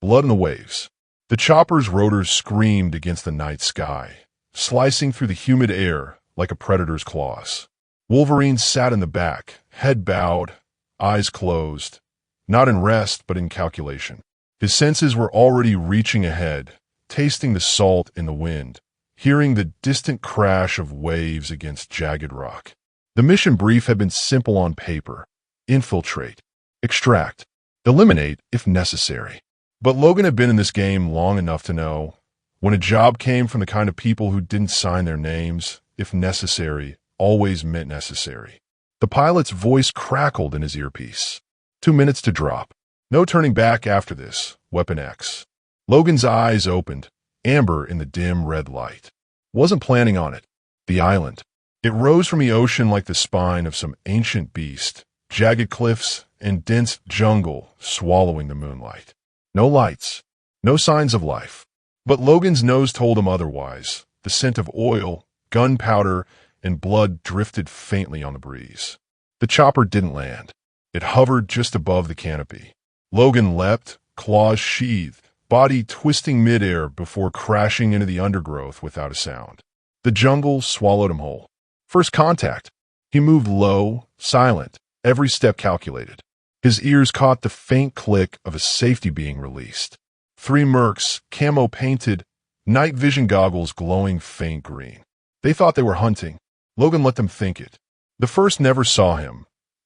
blood in the waves. The chopper's rotors screamed against the night sky, slicing through the humid air like a predator's claws. Wolverine sat in the back, head bowed, eyes closed, not in rest but in calculation. His senses were already reaching ahead, tasting the salt in the wind, hearing the distant crash of waves against jagged rock. The mission brief had been simple on paper: infiltrate, extract, eliminate if necessary. But Logan had been in this game long enough to know, when a job came from the kind of people who didn't sign their names, if necessary always meant necessary. The pilot's voice crackled in his earpiece. 2 minutes to drop. No turning back after this. Weapon X. Logan's eyes opened, amber in the dim red light. Wasn't planning on it. The island. It rose from the ocean like the spine of some ancient beast, jagged cliffs and dense jungle swallowing the moonlight. No lights, no signs of life. But Logan's nose told him otherwise. The scent of oil, gunpowder, and blood drifted faintly on the breeze. The chopper didn't land. It hovered just above the canopy. Logan leapt, claws sheathed, body twisting midair before crashing into the undergrowth without a sound. The jungle swallowed him whole. First contact. He moved low, silent, every step calculated. His ears caught the faint click of a safety being released. 3 mercs, camo-painted, night vision goggles glowing faint green. They thought they were hunting. Logan let them think it. The first never saw him.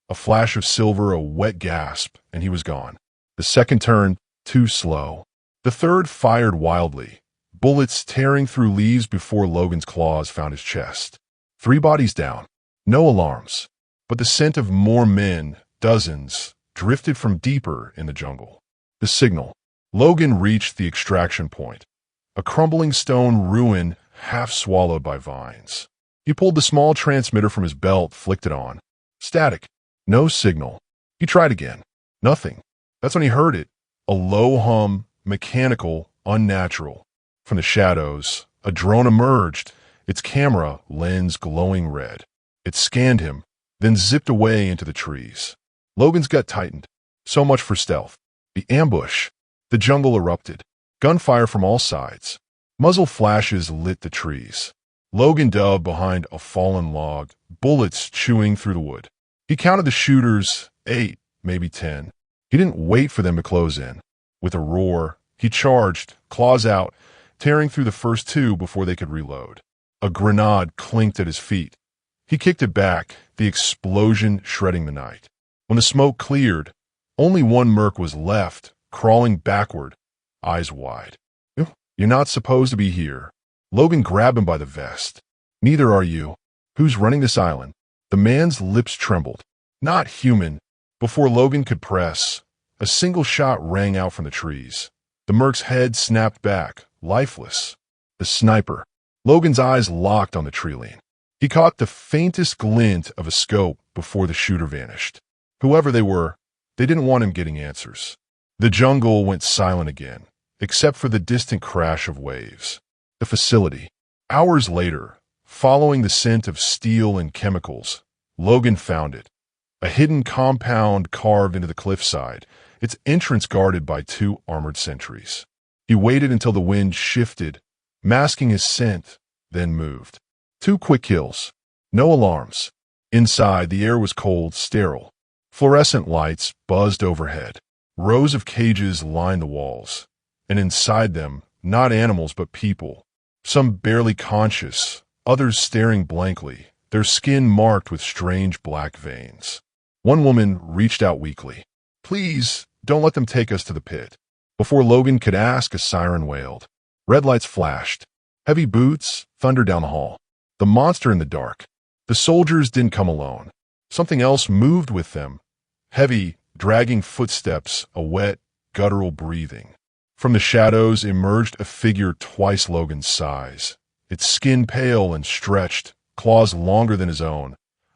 A flash of silver, a wet gasp, and he was gone. The second turned, too slow. The third fired wildly, bullets tearing through leaves before Logan's claws found his chest. 3 bodies down. No alarms. But the scent of more men, dozens, drifted from deeper in the jungle. The signal. Logan reached the extraction point. A crumbling stone ruin half swallowed by vines. He pulled the small transmitter from his belt, flicked it on. Static. No signal. He tried again. Nothing. That's when he heard it. A low hum, mechanical, unnatural. From the shadows, a drone emerged, its camera lens glowing red. It scanned him, then zipped away into the trees. Logan's gut tightened. So much for stealth. The ambush. The jungle erupted. Gunfire from all sides. Muzzle flashes lit the trees. Logan dove behind a fallen log, bullets chewing through the wood. He counted the shooters, 8, maybe 10. He didn't wait for them to close in. With a roar, he charged, claws out, tearing through the first 2 before they could reload. A grenade clinked at his feet. He kicked it back, the explosion shredding the night. When the smoke cleared, only one merc was left, crawling backward, eyes wide. You're not supposed to be here. Logan grabbed him by the vest. Neither are you. Who's running this island? The man's lips trembled. Not human. Before Logan could press, a single shot rang out from the trees. The merc's head snapped back, lifeless. The sniper. Logan's eyes locked on the tree line. He caught the faintest glint of a scope before the shooter vanished. Whoever they were, they didn't want him getting answers. The jungle went silent again, except for the distant crash of waves. The facility. Hours later, following the scent of steel and chemicals, Logan found it. A hidden compound carved into the cliffside, its entrance guarded by 2 armored sentries. He waited until the wind shifted, masking his scent, then moved. 2 quick kills. No alarms. Inside, the air was cold, sterile. Fluorescent lights buzzed overhead. Rows of cages lined the walls. And inside them, not animals but people. Some barely conscious, others staring blankly, their skin marked with strange black veins. One woman reached out weakly. Please, don't let them take us to the pit. Before Logan could ask, a siren wailed. Red lights flashed. Heavy boots thundered down the hall. The monster in the dark. The soldiers didn't come alone. Something else moved with them. Heavy, dragging footsteps, a wet, guttural breathing. From the shadows emerged a figure twice Logan's size. Its skin pale and stretched, claws longer than his own,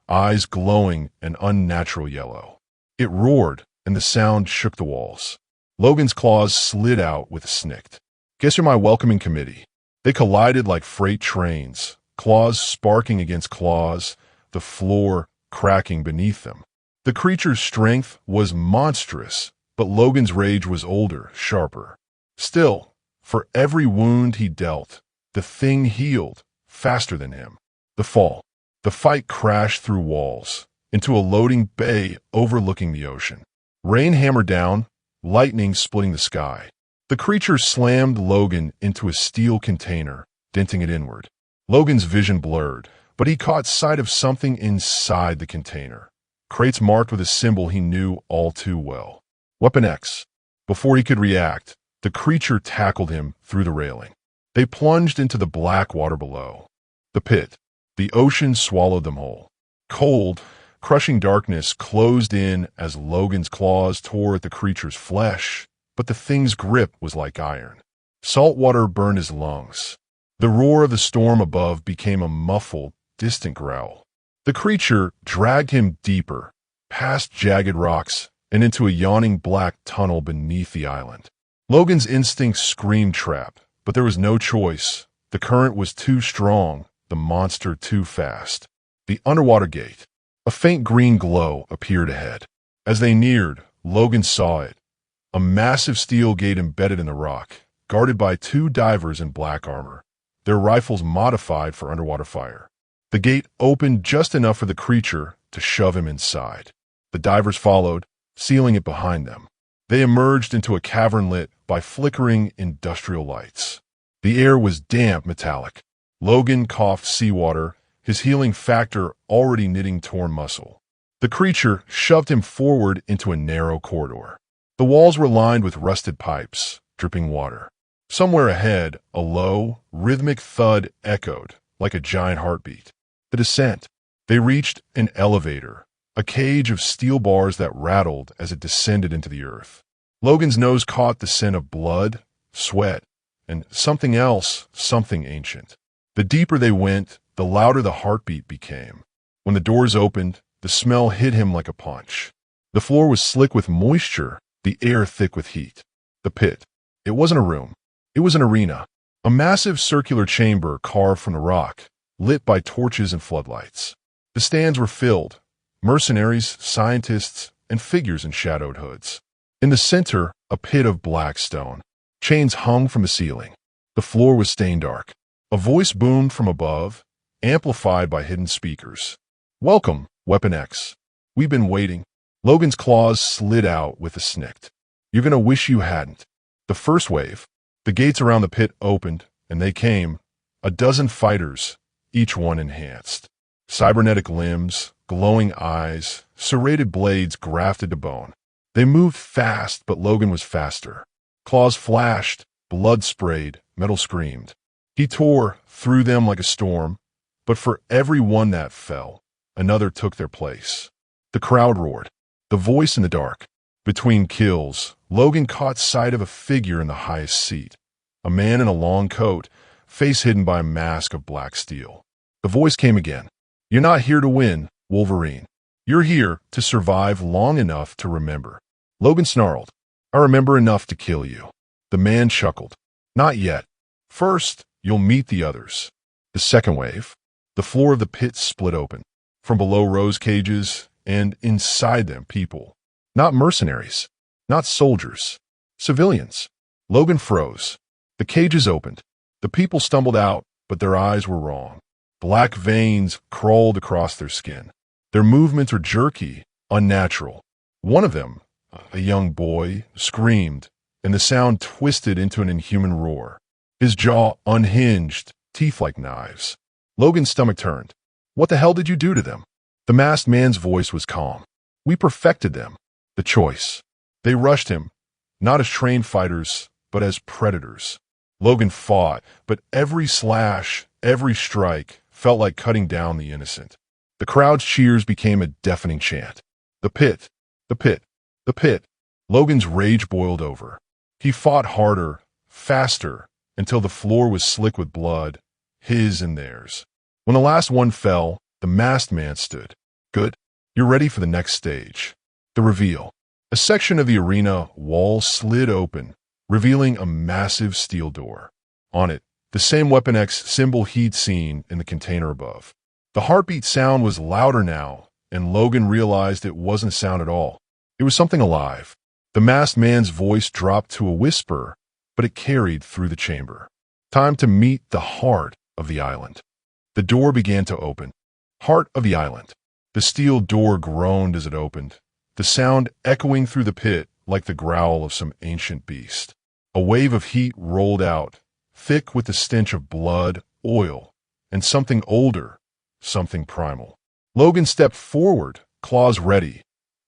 eyes glowing an unnatural yellow. It roared, and the sound shook the walls. Logan's claws slid out with a snick. Guess you're my welcoming committee. They collided like freight trains, claws sparking against claws, the floor cracking beneath them. The creature's strength was monstrous, but Logan's rage was older, sharper. Still, for every wound he dealt, the thing healed faster than him. The fall. The fight crashed through walls, into a loading bay overlooking the ocean. Rain hammered down, lightning splitting the sky. The creature slammed Logan into a steel container, denting it inward. Logan's vision blurred, but he caught sight of something inside the container. Crates marked with a symbol he knew all too well. Weapon X. Before he could react, the creature tackled him through the railing. They plunged into the black water below. The pit. The ocean swallowed them whole. Cold, crushing darkness closed in as Logan's claws tore at the creature's flesh, but the thing's grip was like iron. Salt water burned his lungs. The roar of the storm above became a muffled, distant growl. The creature dragged him deeper, past jagged rocks, and into a yawning black tunnel beneath the island. Logan's instincts screamed trap, but there was no choice. The current was too strong, the monster too fast. The underwater gate. A faint green glow appeared ahead. As they neared, Logan saw it. A massive steel gate embedded in the rock, guarded by two divers in black armor, their rifles modified for underwater fire. The gate opened just enough for the creature to shove him inside. The divers followed, sealing it behind them. They emerged into a cavern lit by flickering industrial lights. The air was damp metallic. Logan coughed seawater, his healing factor already knitting torn muscle. The creature shoved him forward into a narrow corridor. The walls were lined with rusted pipes, dripping water. Somewhere ahead, a low, rhythmic thud echoed, like a giant heartbeat. The descent. They reached an elevator, a cage of steel bars that rattled as it descended into the earth. Logan's nose caught the scent of blood, sweat, and something else, something ancient. The deeper they went, the louder the heartbeat became. When the doors opened, the smell hit him like a punch. The floor was slick with moisture, the air thick with heat. The pit. It wasn't a room. It was an arena. A massive circular chamber carved from the rock, lit by torches and floodlights. The stands were filled. Mercenaries, scientists, and figures in shadowed hoods. In the center, a pit of black stone. Chains hung from the ceiling. The floor was stain dark. A voice boomed from above, amplified by hidden speakers. "Welcome, Weapon X. We've been waiting." Logan's claws slid out with a snick. "You're gonna wish you hadn't." The first wave. The gates around the pit opened, and they came. A dozen fighters, each one enhanced. Cybernetic limbs, glowing eyes, serrated blades grafted to bone. They moved fast, but Logan was faster. Claws flashed, blood sprayed, metal screamed. He tore through them like a storm, but for every one that fell, another took their place. The crowd roared. The voice in the dark. Between kills, Logan caught sight of a figure in the highest seat. A man in a long coat, face hidden by a mask of black steel. The voice came again. "You're not here to win, Wolverine. You're here to survive long enough to remember." Logan snarled. "I remember enough to kill you." The man chuckled. "Not yet. First, you'll meet the others." The second wave. The floor of the pit split open. From below rose cages, and inside them people. Not mercenaries. Not soldiers. Civilians. Logan froze. The cages opened. The people stumbled out, but their eyes were wrong. Black veins crawled across their skin. Their movements were jerky, unnatural. One of them, a young boy, screamed, and the sound twisted into an inhuman roar. His jaw unhinged, teeth like knives. Logan's stomach turned. "What the hell did you do to them?" The masked man's voice was calm. "We perfected them. The choice." They rushed him, not as trained fighters, but as predators. Logan fought, but every slash, every strike felt like cutting down the innocent. The crowd's cheers became a deafening chant. The pit, the pit, the pit. Logan's rage boiled over. He fought harder, faster, until the floor was slick with blood, his and theirs. When the last one fell, the masked man stood. "Good. You're ready for the next stage." The reveal. A section of the arena wall slid open, revealing a massive steel door. On it, the same Weapon X symbol he'd seen in the container above. The heartbeat sound was louder now, and Logan realized it wasn't sound at all. It was something alive. The masked man's voice dropped to a whisper, but it carried through the chamber. Time to meet the heart of the island. The door began to open. Heart of the island. The steel door groaned as it opened, the sound echoing through the pit like the growl of some ancient beast. A wave of heat rolled out, thick with the stench of blood, oil, and something older, something primal. Logan stepped forward, claws ready,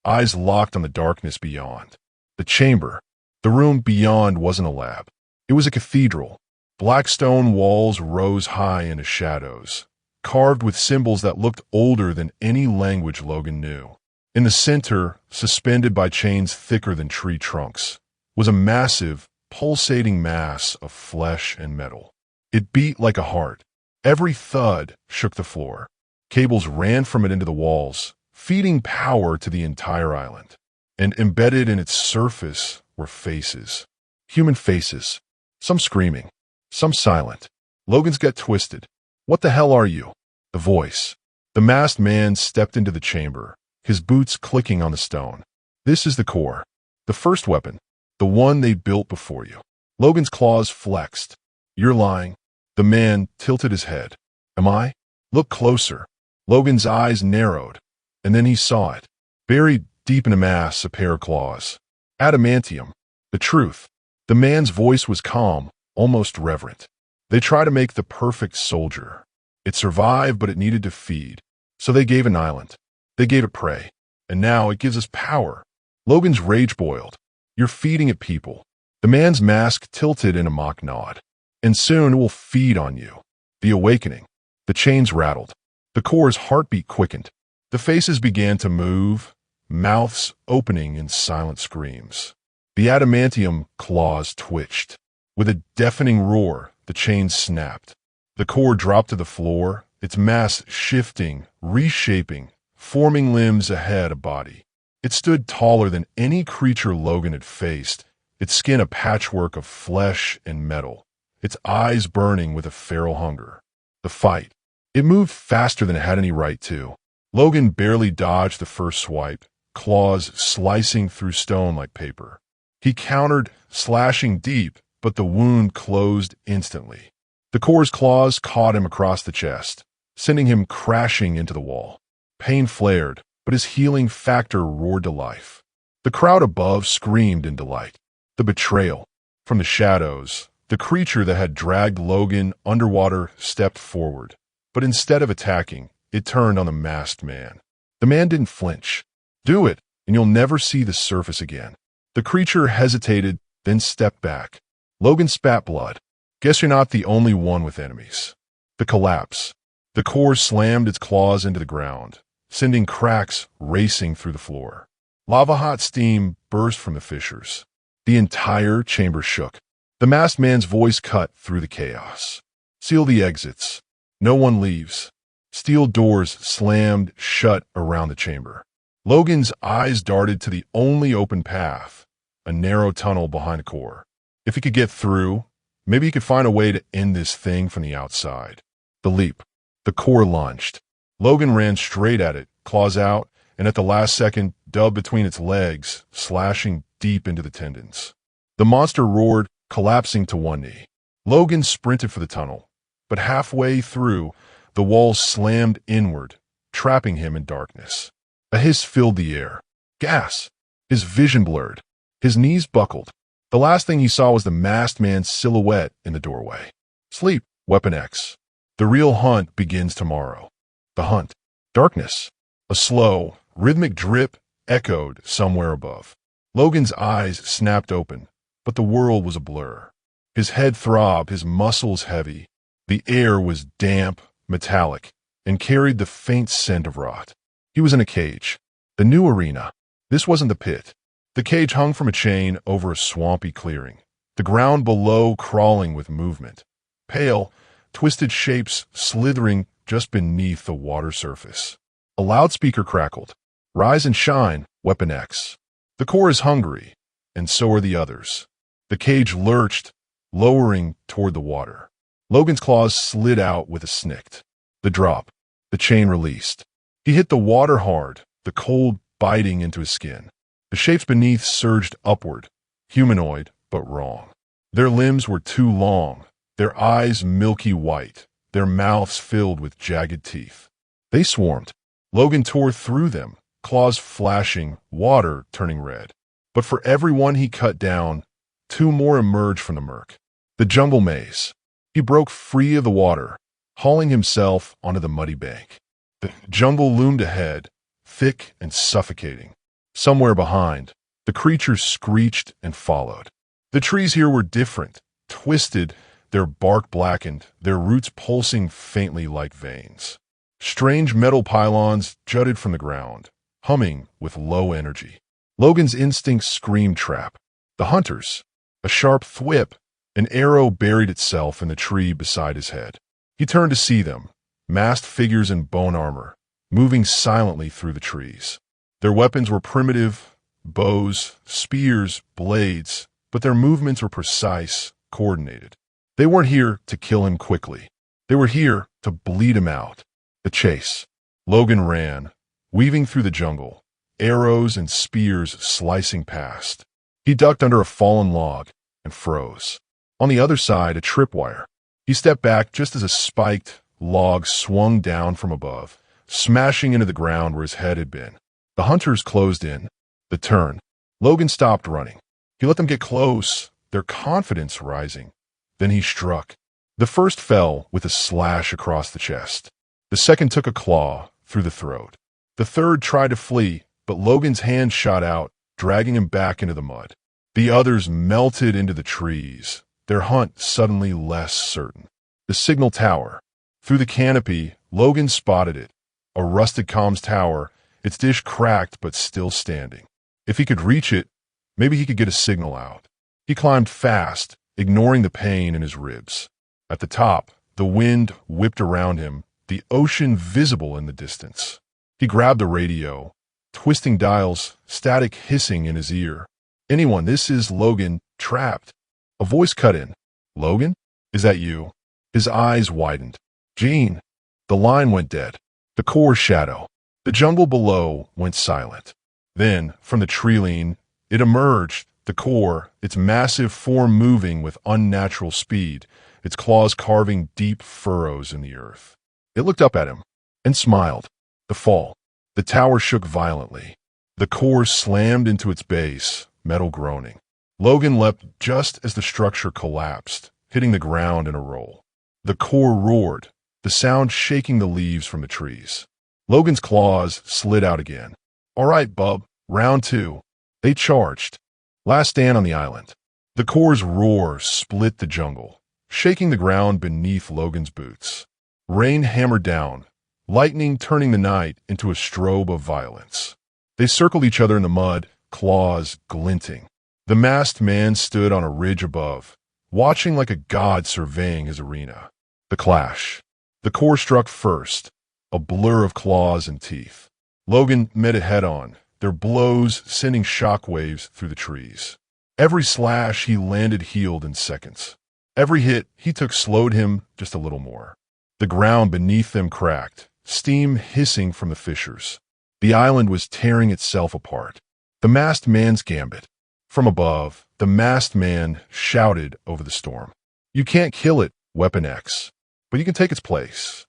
eyes locked on the darkness beyond. The chamber, the room beyond, wasn't a lab. It was a cathedral. Black stone walls rose high into shadows, carved with symbols that looked older than any language Logan knew. In the center, suspended by chains thicker than tree trunks, was a massive, pulsating mass of flesh and metal. It beat like a heart. Every thud shook the floor. Cables ran from it into the walls, feeding power to the entire island. And embedded in its surface were faces. Human faces. Some screaming, some silent. Logan's gut twisted. "What the hell are you?" The voice. The masked man stepped into the chamber, his boots clicking on the stone. "This is the core. The first weapon. The one they built before you." Logan's claws flexed. "You're lying." The man tilted his head. "Am I?" "Look closer." Logan's eyes narrowed, and then he saw it. Buried deep in a mass, a pair of claws. Adamantium. The truth. The man's voice was calm, almost reverent. "They try to make the perfect soldier. It survived, but it needed to feed. So they gave an island. They gave it prey. And now it gives us power." Logan's rage boiled. "You're feeding it people." The man's mask tilted in a mock nod. "And soon it will feed on you." The awakening. The chains rattled. The core's heartbeat quickened. The faces began to move, mouths opening in silent screams. The adamantium claws twitched. With a deafening roar, the chains snapped. The core dropped to the floor, its mass shifting, reshaping, forming limbs ahead of body. It stood taller than any creature Logan had faced, its skin a patchwork of flesh and metal, its eyes burning with a feral hunger. The fight. It moved faster than it had any right to. Logan barely dodged the first swipe, claws slicing through stone like paper. He countered, slashing deep, but the wound closed instantly. The core's claws caught him across the chest, sending him crashing into the wall. Pain flared, but his healing factor roared to life. The crowd above screamed in delight. The betrayal. From the shadows, the creature that had dragged Logan underwater stepped forward. But instead of attacking, it turned on the masked man. The man didn't flinch. "Do it, and you'll never see the surface again." The creature hesitated, then stepped back. Logan spat blood. "Guess you're not the only one with enemies." The collapse. The core slammed its claws into the ground, sending cracks racing through the floor. Lava-hot steam burst from the fissures. The entire chamber shook. The masked man's voice cut through the chaos. "Seal the exits. No one leaves." Steel doors slammed shut around the chamber. Logan's eyes darted to the only open path, a narrow tunnel behind the core. If he could get through, maybe he could find a way to end this thing from the outside. The leap. The core lunged. Logan ran straight at it, claws out, and at the last second, dug between its legs, slashing deep into the tendons. The monster roared, collapsing to one knee. Logan sprinted for the tunnel, but halfway through, the walls slammed inward, trapping him in darkness. A hiss filled the air. Gas. His vision blurred. His knees buckled. The last thing he saw was the masked man's silhouette in the doorway. "Sleep, Weapon X. The real hunt begins tomorrow." The hunt. Darkness. A slow, rhythmic drip echoed somewhere above. Logan's eyes snapped open, but the world was a blur. His head throbbed, his muscles heavy. The air was damp, metallic, and carried the faint scent of rot. He was in a cage. The new arena. This wasn't the pit. The cage hung from a chain over a swampy clearing, the ground below crawling with movement. Pale, twisted shapes slithering just beneath the water surface. A loudspeaker crackled. "Rise and shine, Weapon X. The core is hungry, and so are the others." The cage lurched, lowering toward the water. Logan's claws slid out with a snick. The drop. The chain released. He hit the water hard, the cold biting into his skin. The shapes beneath surged upward, humanoid but wrong. Their limbs were too long, their eyes milky white, their mouths filled with jagged teeth. They swarmed. Logan tore through them, claws flashing, water turning red. But for every one he cut down, two more emerged from the murk. The jungle maze. He broke free of the water, hauling himself onto the muddy bank. The jungle loomed ahead, thick and suffocating. Somewhere behind, the creatures screeched and followed. The trees here were different, twisted, their bark blackened, their roots pulsing faintly like veins. Strange metal pylons jutted from the ground, humming with low energy. Logan's instincts screamed trap. The hunters. A sharp thwip. An arrow buried itself in the tree beside his head. He turned to see them, masked figures in bone armor, moving silently through the trees. Their weapons were primitive, bows, spears, blades, but their movements were precise, coordinated. They weren't here to kill him quickly. They were here to bleed him out. The chase. Logan ran, weaving through the jungle, arrows and spears slicing past. He ducked under a fallen log and froze. On the other side, a tripwire. He stepped back just as a spiked log swung down from above, smashing into the ground where his head had been. The hunters closed in. The turn. Logan stopped running. He let them get close, their confidence rising. Then he struck. The first fell with a slash across the chest. The second took a claw through the throat. The third tried to flee, but Logan's hand shot out, dragging him back into the mud. The others melted into the trees, their hunt suddenly less certain. The signal tower. Through the canopy, Logan spotted it. A rusted comms tower, its dish cracked but still standing. If he could reach it, maybe he could get a signal out. He climbed fast, ignoring the pain in his ribs. At the top, the wind whipped around him, the ocean visible in the distance. He grabbed the radio, twisting dials, static hissing in his ear. "Anyone, this is Logan, trapped." A voice cut in. "Logan? Is that you?" His eyes widened. "Gene." The line went dead. The core shadow. The jungle below went silent. Then, from the tree-line, it emerged, the core, its massive form moving with unnatural speed, its claws carving deep furrows in the earth. It looked up at him and smiled. The fall. The tower shook violently. The core slammed into its base, metal groaning. Logan leapt just as the structure collapsed, hitting the ground in a roll. The core roared, the sound shaking the leaves from the trees. Logan's claws slid out again. "All right, bub, round two." They charged. Last stand on the island. The core's roar split the jungle, shaking the ground beneath Logan's boots. Rain hammered down, lightning turning the night into a strobe of violence. They circled each other in the mud, claws glinting. The masked man stood on a ridge above, watching like a god surveying his arena. The clash. The core struck first, a blur of claws and teeth. Logan met it head-on, their blows sending shockwaves through the trees. Every slash he landed healed in seconds. Every hit he took slowed him just a little more. The ground beneath them cracked, steam hissing from the fissures. The island was tearing itself apart. The masked man's gambit. From above, the masked man shouted over the storm. "You can't kill it, Weapon X, but you can take its place."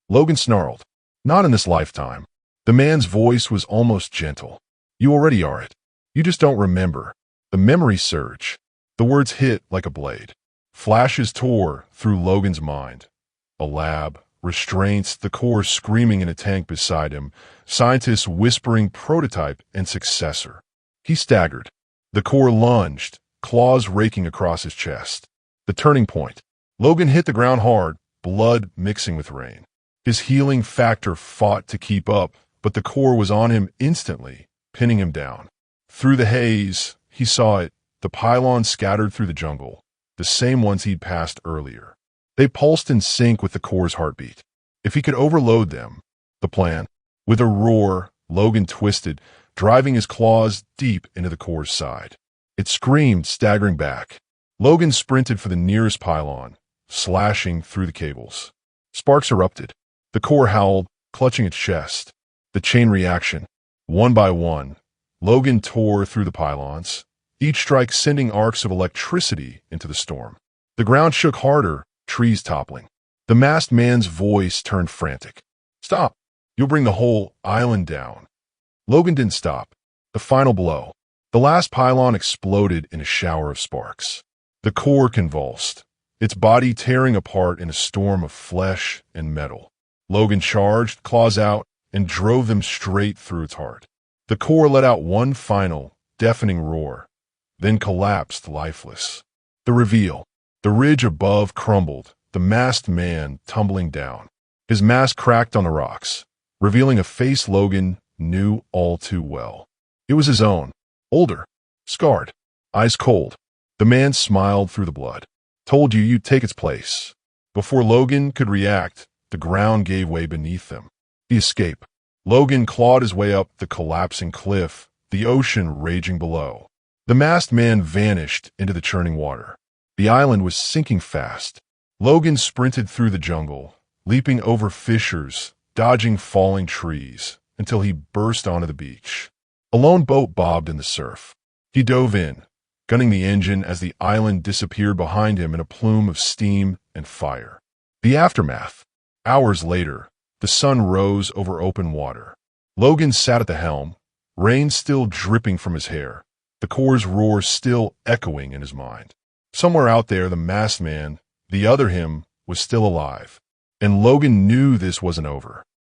Logan snarled. "Not in this lifetime." The man's voice was almost gentle. "You already are it. You just don't remember." The memory surge. The words hit like a blade. Flashes tore through Logan's mind. A lab, restraints, the core screaming in a tank beside him, scientists whispering prototype and successor. He staggered. The core lunged, claws raking across his chest. The turning point. Logan hit the ground hard, blood mixing with rain. His healing factor fought to keep up, but the core was on him instantly, pinning him down. Through the haze, he saw it, the pylons scattered through the jungle, the same ones he'd passed earlier. They pulsed in sync with the core's heartbeat. If he could overload them, the plan. With a roar, Logan twisted, driving his claws deep into the core's side. It screamed, staggering back. Logan sprinted for the nearest pylon, slashing through the cables. Sparks erupted. The core howled, clutching its chest. The chain reaction. One by one, Logan tore through the pylons. each strike sending arcs of electricity into the storm. The ground shook harder, trees toppling. The masked man's voice turned frantic. "Stop! You'll bring the whole island down." Logan didn't stop. The final blow. The last pylon exploded in a shower of sparks. The core convulsed, its body tearing apart in a storm of flesh and metal. Logan charged, claws out, and drove them straight through its heart. The core let out one final, deafening roar, then collapsed lifeless. The reveal. The ridge above crumbled, the masked man tumbling down. His mask cracked on the rocks, revealing a face Logan knew all too well. It was his own, older, scarred, eyes cold. The man smiled through the blood. "Told you you'd take its place." Before Logan could react, the ground gave way beneath them. The escape. Logan clawed his way up the collapsing cliff, the ocean raging below. The masked man vanished into the churning water. The island was sinking fast. Logan sprinted through the jungle, leaping over fissures, dodging falling trees, until he burst onto the beach. A lone boat bobbed in the surf. He dove in, gunning the engine as the island disappeared behind him in a plume of steam and fire. The aftermath. Hours later, the sun rose over open water. Logan sat at the helm, rain still dripping from his hair, the core's roar still echoing in his mind. Somewhere out there, the masked man, the other him, was still alive. And Logan knew this wasn't over.